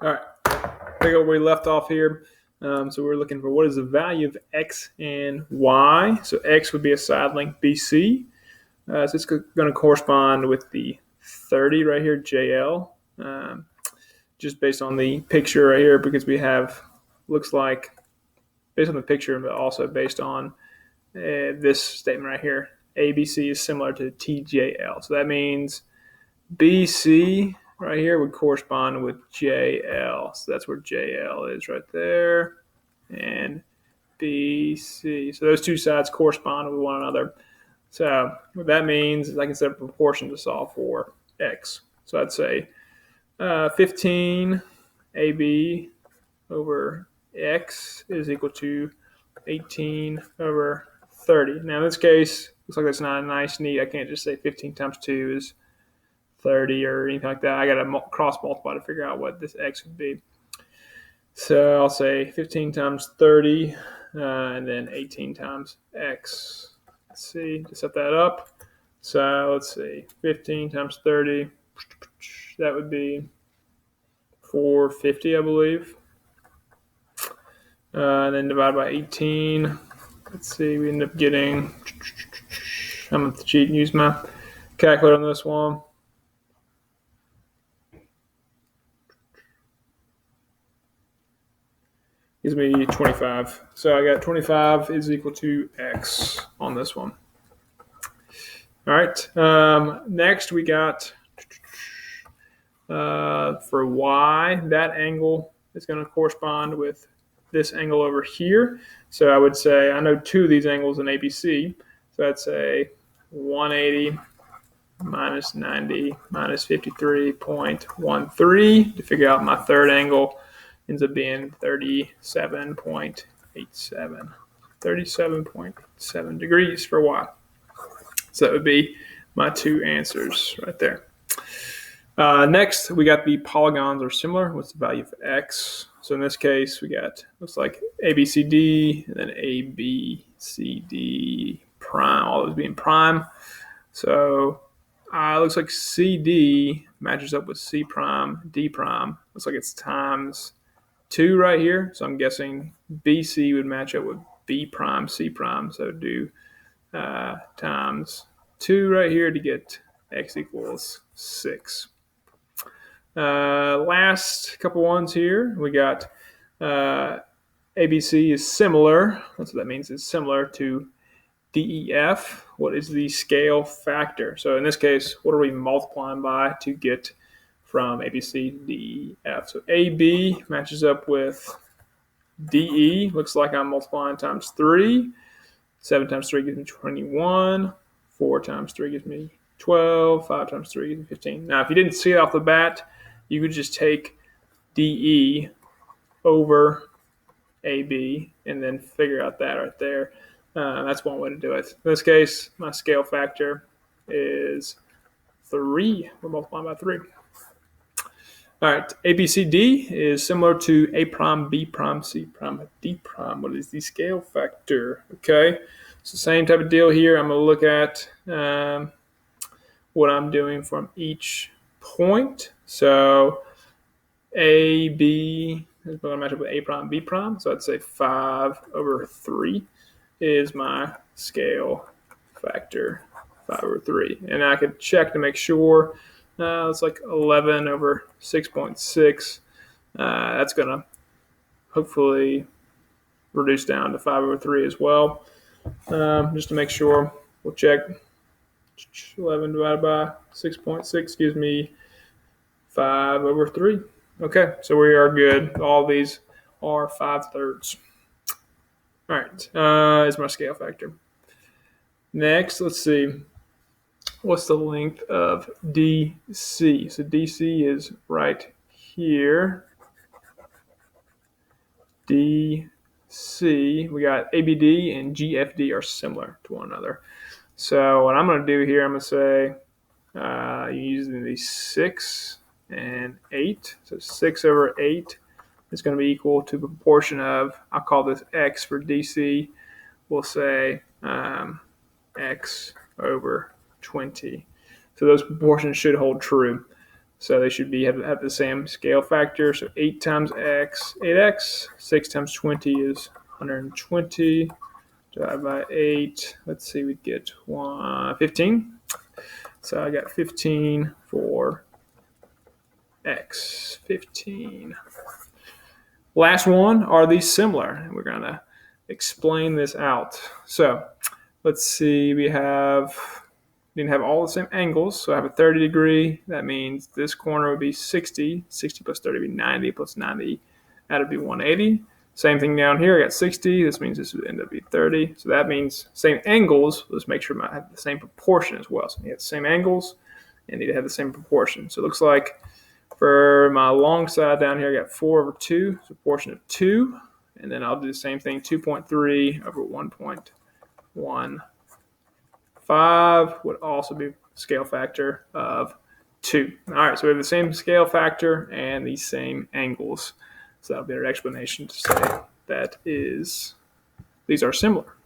All right, pick up where we left off here. So we're looking for what is the value of x and y. So x would be a side length BC. So it's going to correspond with the 30 right here, JL. Just based on the picture right here, because we have, looks like, based on the picture, but also based on this statement right here, ABC is similar to TJL. So that means BC right here would correspond with JL. So that's where JL is right there. And BC. So those two sides correspond with one another. So what that means is I can set a proportion to solve for x. So I'd say 15 AB over x is equal to 18 over 30. Now in this case, looks like that's not a nice neat. I can't just say 15 times 2 is 30 or anything like that. I got to cross multiply to figure out what this x would be. So I'll say 15 times 30 and then 18 times x. Let's see, to set that up. So let's see, 15 times 30, that would be 450, I believe. And then divided by 18. Let's see, we end up getting, I'm going to cheat and use my calculator on this one. Gives me 25. So I got 25 is equal to x on this one. All right. Next we got for y, that angle is going to correspond with this angle over here. So I would say I know two of these angles in ABC. So I'd say 180 minus 90 minus 53.13 to figure out my third angle. Ends up being 37.87. 37.7 degrees for y. So that would be my two answers right there. Next, we got the polygons are similar. What's the value of x? So in this case, we got, looks like ABCD, and then ABCD prime, all those being prime. So it looks like CD matches up with C prime, D prime. Looks like it's times 2 right here. So I'm guessing BC would match up with B prime, C prime. So do times 2 right here to get x equals 6. Last couple ones here. We got ABC is similar. That's what that means. It's similar to DEF. What is the scale factor? So in this case, what are we multiplying by to get from ABC to DEF? So AB matches up with DE. Looks like I'm multiplying times 3. 7 times 3 gives me 21. 4 times 3 gives me 12. 5 times 3 gives me 15. Now, if you didn't see it off the bat, you could just take DE over AB and then figure out that right there. That's one way to do it. In this case, my scale factor is 3. We're multiplying by 3. All right, ABCD is similar to A prime, B prime, C prime, D prime. What is the scale factor? Okay, so same type of deal here. I'm going to look at what I'm doing from each point. So AB is going to match up with A prime, B prime. So I'd say 5 over 3 is my scale factor, 5 over 3. And I could check to make sure. It's like 11 over 6.6. That's going to hopefully reduce down to 5 over 3 as well. Just to make sure, we'll check. 11 divided by 6.6 gives me 5 over 3. Okay, so we are good. All these are 5/3. All right, is my scale factor. Next, let's see. What's the length of DC? So DC is right here. DC, we got ABD and GFD are similar to one another. So what I'm going to do here, I'm going to say using the 6 and 8. So 6 over 8 is going to be equal to the proportion of, I'll call this X for DC. We'll say X over 20. So those proportions should hold true. So they should have the same scale factor. So 8 times x, 8x. 6 times 20 is 120. Divided by 8. Let's see, we get 15. So I got 15 for x. 15. Last one, are these similar? We're going to explain this out. So let's see, we didn't have all the same angles. So I have a 30 degree. That means this corner would be 60. 60 plus 30 would be 90 plus 90. That would be 180. Same thing down here. I got 60. This means this would end up being 30. So that means same angles. Let's make sure I have the same proportion as well. So you have the same angles and need to have the same proportion. So it looks like for my long side down here, I got 4 over 2. So proportion of 2. And then I'll do the same thing. 2.3 over 1.15 would also be scale factor of 2. All right, so we have the same scale factor and the same angles. So that'll be our explanation to say these are similar.